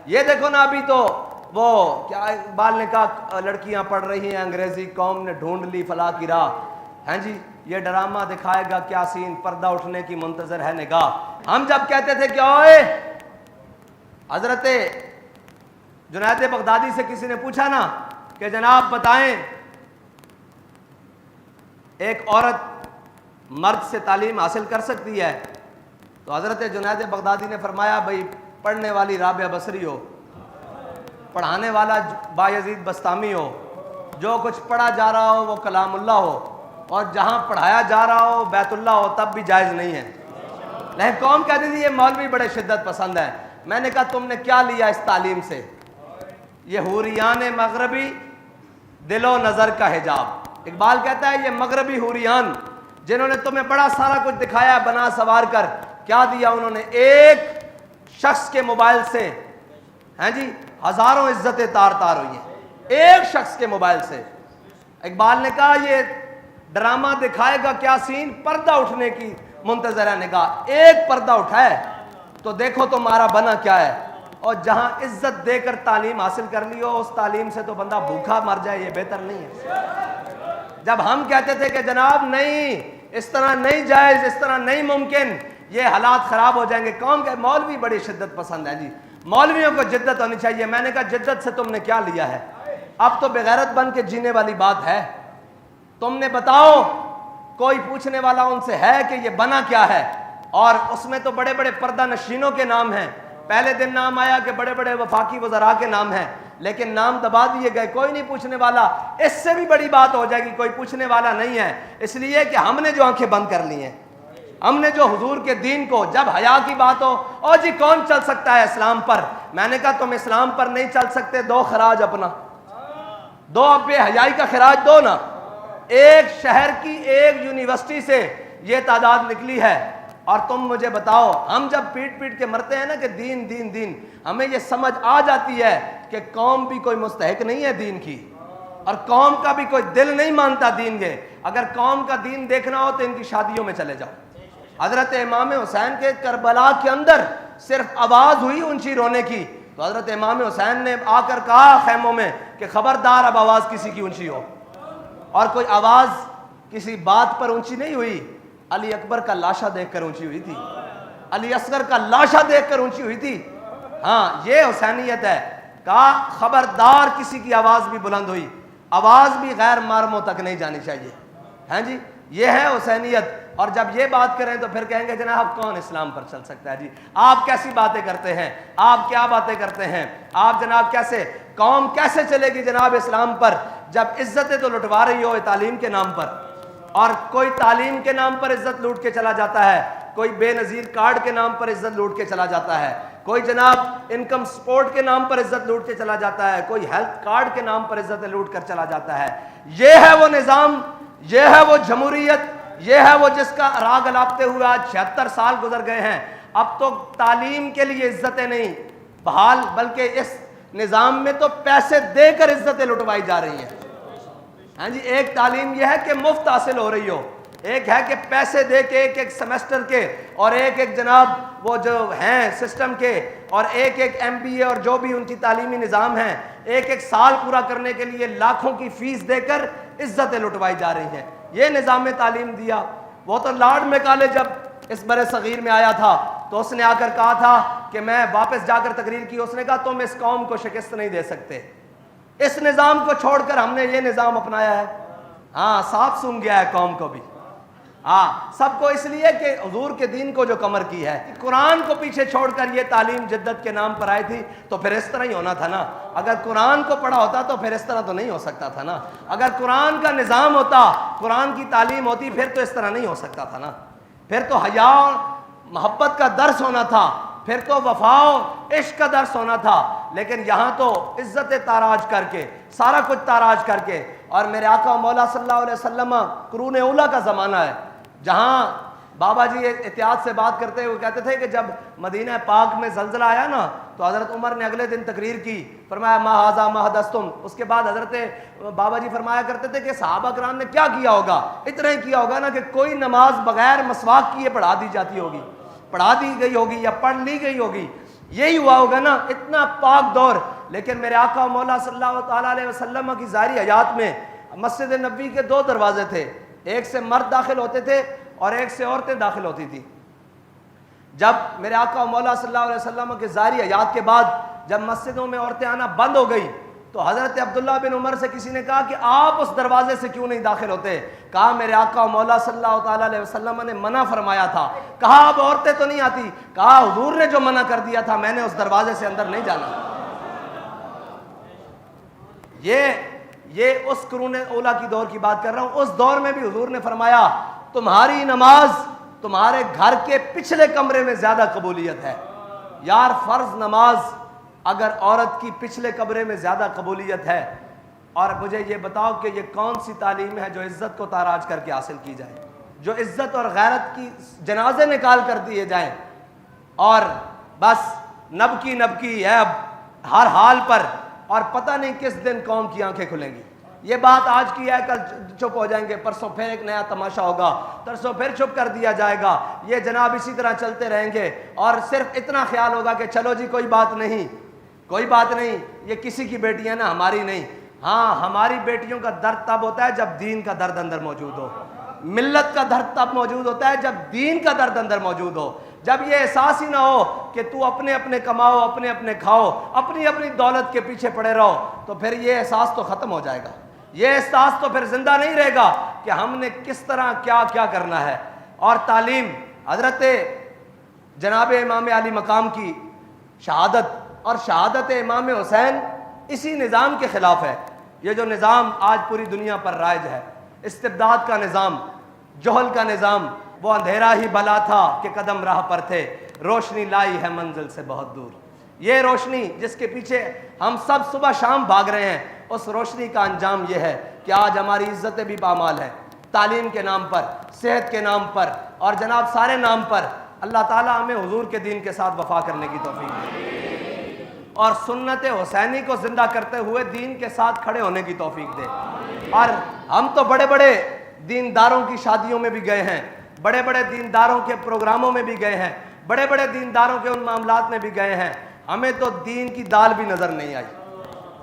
یہ دیکھو نا ابھی تو وہ کیا اقبال نے کہا لڑکیاں پڑھ رہی ہیں انگریزی، قوم نے ڈھونڈ لی فلاح کی راہ. ہیں جی یہ ڈرامہ دکھائے گا کیا سین، پردہ اٹھنے کی منتظر ہے نگاہ. ہم جب کہتے تھے کہ اوئے حضرت جنید بغدادی سے کسی نے پوچھا نا کہ جناب بتائیں ایک عورت مرد سے تعلیم حاصل کر سکتی ہے، تو حضرت جنید بغدادی نے فرمایا بھئی پڑھنے والی رابعہ بصری ہو، پڑھانے والا بایزید بستامی ہو، جو کچھ پڑھا جا رہا ہو وہ کلام اللہ ہو، اور جہاں پڑھایا جا رہا ہو بیت اللہ ہو، تب بھی جائز نہیں ہے. لیکن قوم کہتی تھی یہ مولوی بڑے شدت پسند ہے. میں نے کہا تم نے کیا لیا اس تعلیم سے؟ یہ حوریان مغربی دل و نظر کا حجاب. اقبال کہتا ہے یہ مغربی حوریان جنہوں نے تمہیں بڑا سارا کچھ دکھایا بنا سوار کر، کیا دیا انہوں نے؟ ایک شخص کے موبائل سے ہیں جی ہزاروں عزتیں تار تار ہوئی ہیں، ایک شخص کے موبائل سے. اقبال نے کہا یہ ڈرامہ دکھائے گا کیا سین، پردہ اٹھنے کی منتظر ہے نگاہ. ایک پردہ اٹھائے تو دیکھو تمہارا بنا کیا ہے. اور جہاں عزت دے کر تعلیم حاصل کر لی ہو اس تعلیم سے تو بندہ بھوکا مر جائے، یہ بہتر نہیں ہے. جب ہم کہتے تھے کہ جناب نہیں اس طرح نہیں جائز، اس طرح نہیں ممکن، یہ حالات خراب ہو جائیں گے. قوم کے مولوی بڑی شدت پسند ہے جی، مولویوں کو جدت ہونی چاہیے. میں نے کہا جدت سے تم نے کیا لیا ہے؟ اب تو بغیرت بن کے جینے والی بات ہے. تم نے بتاؤ کوئی پوچھنے والا ان سے ہے کہ یہ بنا کیا ہے؟ اور اس میں تو بڑے بڑے پردہ نشینوں کے نام ہیں. پہلے دن نام آیا کہ بڑے بڑے وفاقی وزراء کے نام ہیں، لیکن نام دبا دیے گئے، کوئی نہیں پوچھنے والا. اس سے بھی بڑی بات ہو جائے گی کوئی پوچھنے والا نہیں ہے، اس لیے کہ ہم نے جو آنکھیں بند کر لی ہیں. ہم نے جو حضور کے دین کو، جب حیا کی بات ہو او جی کون چل سکتا ہے اسلام پر، میں نے کہا تم اسلام پر نہیں چل سکتے، دو خراج اپنا، دو بے حیائی کا خراج دو نا. ایک شہر کی ایک یونیورسٹی سے یہ تعداد نکلی ہے. اور تم مجھے بتاؤ ہم جب پیٹ پیٹ کے مرتے ہیں نا کہ دین دین دین، ہمیں یہ سمجھ آ جاتی ہے کہ قوم بھی کوئی مستحق نہیں ہے دین کی، اور قوم کا بھی کوئی دل نہیں مانتا دین کے. اگر قوم کا دین دیکھنا ہو تو ان کی شادیوں میں چلے جاؤ. حضرت امام حسین کے کربلا کے اندر صرف آواز ہوئی اونچی رونے کی تو حضرت امام حسین نے آ کر کہا خیموں میں کہ خبردار اب آواز کسی کی اونچی ہو. اور کوئی آواز کسی بات پر اونچی نہیں ہوئی، علی اکبر کا لاشا دیکھ کر اونچی ہوئی تھی، علی اصغر کا لاشا دیکھ کر اونچی ہوئی تھی. ہاں یہ حسینیت ہے. کہا خبردار کسی کی آواز بھی بلند ہوئی، آواز بھی غیر محرموں تک نہیں جانی چاہیے. ہیں جی یہ ہے حسینیت. اور جب یہ بات کریں تو پھر کہیں گے جناب کون اسلام پر چل سکتا ہے؟ جی آپ کیسی باتیں کرتے ہیں، آپ کیا باتیں کرتے ہیں، آپ جناب کیسے، قوم کیسے چلے گی جناب اسلام پر جب عزتیں تو لٹوا رہی ہو تعلیم کے نام پر. اور کوئی تعلیم کے نام پر عزت لوٹ کے چلا جاتا ہے، کوئی بے نظیر کارڈ کے نام پر عزت لوٹ کے چلا جاتا ہے، کوئی جناب انکم سپورٹ کے نام پر عزت لوٹ کے چلا جاتا ہے، کوئی ہیلتھ کارڈ کے نام پر عزت لوٹ کر چلا جاتا ہے. یہ ہے وہ نظام، یہ ہے وہ جمہوریت، یہ ہے وہ جس کا راگ الاپتے ہوئے آج 76 سال گزر گئے ہیں. اب تو تعلیم کے لیے عزتیں نہیں بحال، بلکہ اس نظام میں تو پیسے دے کر عزتیں لٹوائی جا رہی ہیں. ہاں جی ایک تعلیم یہ ہے کہ مفت حاصل ہو رہی ہو، ایک ہے کہ پیسے دے کے ایک ایک سیمسٹر کے، اور ایک ایک جناب وہ جو ہیں سسٹم کے، اور ایک ایک ایم بی اے اور جو بھی ان کی تعلیمی نظام ہیں، ایک ایک سال پورا کرنے کے لیے لاکھوں کی فیس دے کر عزتیں لٹوائی جا رہی ہیں. یہ نظام تعلیم دیا. وہ تو لارڈ میکالے جب اس بر صغیر میں آیا تھا تو اس نے آ کر کہا تھا کہ میں واپس جا کر تقریر کی، اس نے کہا تم اس قوم کو شکست نہیں دے سکتے. اس نظام کو چھوڑ کر ہم نے یہ نظام اپنایا ہے. ہاں صاف سن گیا ہے قوم کو بھی، ہاں سب کو، اس لیے کہ حضور کے دین کو جو کمر کی ہے، قرآن کو پیچھے چھوڑ کر یہ تعلیم جدت کے نام پر آئی تھی تو پھر اس طرح ہی ہونا تھا نا. اگر قرآن کو پڑھا ہوتا تو پھر اس طرح تو نہیں ہو سکتا تھا نا. اگر قرآن کا نظام ہوتا، قرآن کی تعلیم ہوتی، پھر تو اس طرح نہیں ہو سکتا تھا نا. پھر تو حیا اور محبت کا درس ہونا تھا، پھر تو وفا و عشق کا درس ہونا تھا. لیکن یہاں تو عزت تاراج کر کے، سارا کچھ تاراج کر کے. اور میرے آقا مولا صلی اللہ علیہ وسلم قرون اولیٰ کا زمانہ ہے جہاں بابا جی احتیاط سے بات کرتے ہوئے کہتے تھے کہ جب مدینہ پاک میں زلزلہ آیا نا تو حضرت عمر نے اگلے دن تقریر کی، فرمایا ما ھذا ما حدثتم. اس کے بعد حضرت بابا جی فرمایا کرتے تھے کہ صحابہ کرام نے کیا کیا ہوگا؟ اتنا ہی کیا ہوگا نا کہ کوئی نماز بغیر مسواک کیے پڑھا دی جاتی ہوگی، پڑھا دی گئی ہوگی یا پڑھ لی گئی ہوگی. یہی ہوا ہوگا نا، اتنا پاک دور. لیکن میرے آقا مولا صلی اللہ تعالیٰ علیہ وسلم کی ظاہری حیات میں مسجد نبوی کے 2 دروازے تھے، ایک سے مرد داخل ہوتے تھے اور ایک سے عورتیں داخل ہوتی تھی. جب میرے آقا مولا صلی اللہ علیہ وسلم کے ظاہری حیات کے بعد جب مسجدوں میں عورتیں آنا بند ہو گئی تو حضرت عبداللہ بن عمر سے کسی نے کہا کہ آپ اس دروازے سے کیوں نہیں داخل ہوتے؟ کہا میرے آقا مولا صلی اللہ تعالیٰ علیہ وسلم نے منع فرمایا تھا. کہا اب عورتیں تو نہیں آتی؟ کہا حضور نے جو منع کر دیا تھا میں نے اس دروازے سے اندر نہیں جانا. یہ اس قرون اولیٰ کی دور کی بات کر رہا ہوں. اس دور میں بھی حضور نے فرمایا تمہاری نماز تمہارے گھر کے پچھلے کمرے میں زیادہ قبولیت ہے. یار فرض نماز اگر عورت کی پچھلے کمرے میں زیادہ قبولیت ہے، اور مجھے یہ بتاؤ کہ یہ کون سی تعلیم ہے جو عزت کو تاراج کر کے حاصل کی جائے، جو عزت اور غیرت کی جنازے نکال کر دیے جائیں اور بس نبکی ہے اب ہر حال پر، اور پتہ نہیں کس دن قوم کی آنکھیں کھلیں گی. یہ بات آج کی ہے، کل چپ ہو جائیں گے، پرسوں پھر ایک نیا تماشا ہوگا، ترسوں پھر چپ کر دیا جائے گا. یہ جناب اسی طرح چلتے رہیں گے اور صرف اتنا خیال ہوگا کہ چلو جی کوئی بات نہیں، یہ کسی کی بیٹیاں نا ہماری نہیں. ہاں ہماری بیٹیوں کا درد تب ہوتا ہے جب دین کا درد اندر موجود ہو. ملت کا درد تب موجود ہوتا ہے جب دین کا درد اندر موجود ہو. جب یہ احساس ہی نہ ہو کہ تو اپنے کماؤ، اپنے کھاؤ، اپنی دولت کے پیچھے پڑے رہو، تو پھر یہ احساس تو ختم ہو جائے گا. یہ احساس تو پھر زندہ نہیں رہے گا کہ ہم نے کس طرح کیا کرنا ہے. اور تعلیم حضرت جناب امام علی مقام کی شہادت اور شہادت امام حسین اسی نظام کے خلاف ہے. یہ جو نظام آج پوری دنیا پر رائج ہے، استبداد کا نظام، جہل کا نظام، وہ اندھیرا ہی بلا تھا کہ قدم راہ پر تھے، روشنی لائی ہے منزل سے بہت دور. یہ روشنی جس کے پیچھے ہم سب صبح شام بھاگ رہے ہیں، اس روشنی کا انجام یہ ہے کہ آج ہماری عزتیں بھی پامال ہیں. تعلیم کے نام پر، صحت کے نام پر اور جناب سارے نام پر. اللہ تعالیٰ ہمیں حضور کے دین کے ساتھ وفا کرنے کی توفیق دے اور سنت حسینی کو زندہ کرتے ہوئے دین کے ساتھ کھڑے ہونے کی توفیق دے. اور ہم تو بڑے بڑے دینداروں کی شادیوں میں بھی گئے ہیں، بڑے بڑے دینداروں کے پروگراموں میں بھی گئے ہیں، بڑے بڑے دینداروں کے ان معاملات میں بھی گئے ہیں. ہمیں تو دین کی دال بھی نظر نہیں آئی.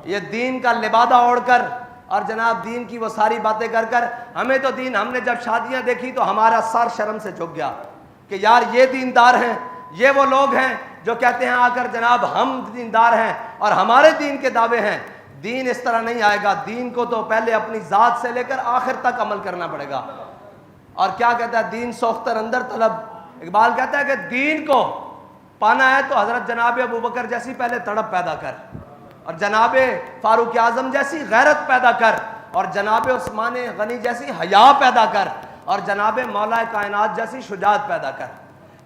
یہ دین کا لبادہ اوڑھ کر اور جناب دین کی وہ ساری باتیں کر ہمیں تو دین، ہم نے جب شادیاں دیکھی تو ہمارا سر شرم سے جھک گیا کہ یار یہ دیندار ہیں، یہ وہ لوگ ہیں جو کہتے ہیں آ کر جناب ہم دیندار ہیں اور ہمارے دین کے دعوے ہیں. دین اس طرح نہیں آئے گا. دین کو تو پہلے اپنی ذات سے لے کر آخر تک عمل کرنا پڑے گا. اور کیا کہتا ہے دین سوختر اندر طلب. اقبال کہتا ہے کہ دین کو پانا ہے تو حضرت جناب ابو بکر جیسی پہلے تڑپ پیدا کر، اور جناب فاروق اعظم جیسی غیرت پیدا کر، اور جناب عثمان غنی جیسی حیا پیدا کر، اور جناب مولا کائنات جیسی شجاعت پیدا کر.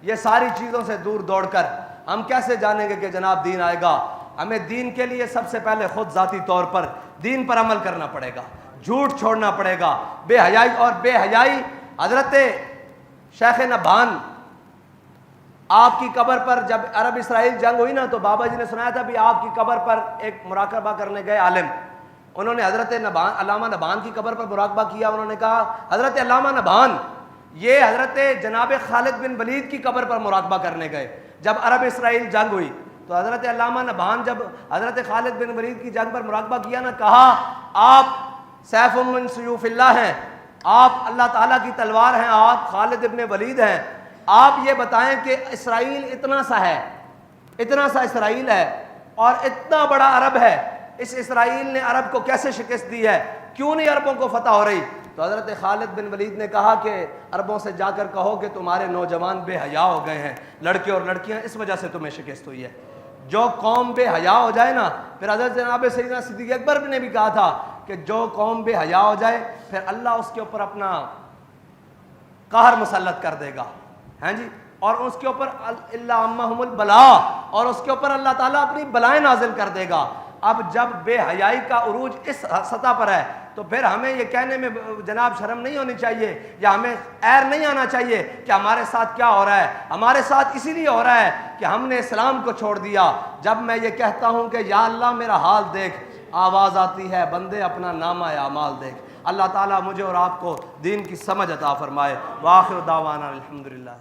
یہ ساری چیزوں سے دور دوڑ کر ہم کیسے جانیں گے کہ جناب دین آئے گا؟ ہمیں دین کے لیے سب سے پہلے خود ذاتی طور پر دین پر عمل کرنا پڑے گا، جھوٹ چھوڑنا پڑے گا، بے حیائی. حضرت شیخ نبھان آپ کی قبر پر جب عرب اسرائیل جنگ ہوئی نا تو بابا جی نے سنایا تھا بھی آپ کی قبر پر ایک مراقبہ کرنے گئے عالم، انہوں نے حضرت علامہ نبھان کی قبر پر مراقبہ کیا. انہوں نے کہا حضرت علامہ نبھان یہ حضرت جناب خالد بن ولید کی قبر پر مراقبہ کرنے گئے جب عرب اسرائیل جنگ ہوئی. تو حضرت علامہ نبھان جب حضرت خالد بن ولید کی جنگ پر مراقبہ کیا نا، کہا آپ سیف من سیوف اللہ ہیں، آپ اللہ تعالیٰ کی تلوار ہیں، آپ خالد ابن ولید ہیں. آپ یہ بتائیں کہ اسرائیل اتنا سا اسرائیل ہے اور اتنا بڑا عرب ہے، اس اسرائیل نے عرب کو کیسے شکست دی ہے؟ کیوں نہیں عربوں کو فتح ہو رہی؟ تو حضرت خالد بن ولید نے کہا کہ عربوں سے جا کر کہو کہ تمہارے نوجوان بے حیا ہو گئے ہیں، لڑکے اور لڑکیاں، اس وجہ سے تمہیں شکست ہوئی ہے. جو قوم بے حیا ہو جائے نا، پھر حضرت جناب سیدنا صدیق اکبر نے بھی کہا تھا کہ جو قوم بے حیا ہو جائے پھر اللہ اس کے اوپر اپنا قہر مسلط کر دے گا. ہاں جی، اور اس کے اوپر اللہ عمہم البلا، اور اس کے اوپر اللہ تعالیٰ اپنی بلائیں نازل کر دے گا. اب جب بے حیائی کا عروج اس سطح پر ہے تو پھر ہمیں یہ کہنے میں جناب شرم نہیں ہونی چاہیے یا ہمیں عیر نہیں آنا چاہیے کہ ہمارے ساتھ کیا ہو رہا ہے. ہمارے ساتھ اسی لیے ہو رہا ہے کہ ہم نے اسلام کو چھوڑ دیا. جب میں یہ کہتا ہوں کہ یا اللہ میرا حال دیکھ، آواز آتی ہے بندے اپنا نامہ اعمال دیکھ. اللہ تعالیٰ مجھے اور آپ کو دین کی سمجھ عطا فرمائے. وآخر دعوانا الحمدللہ.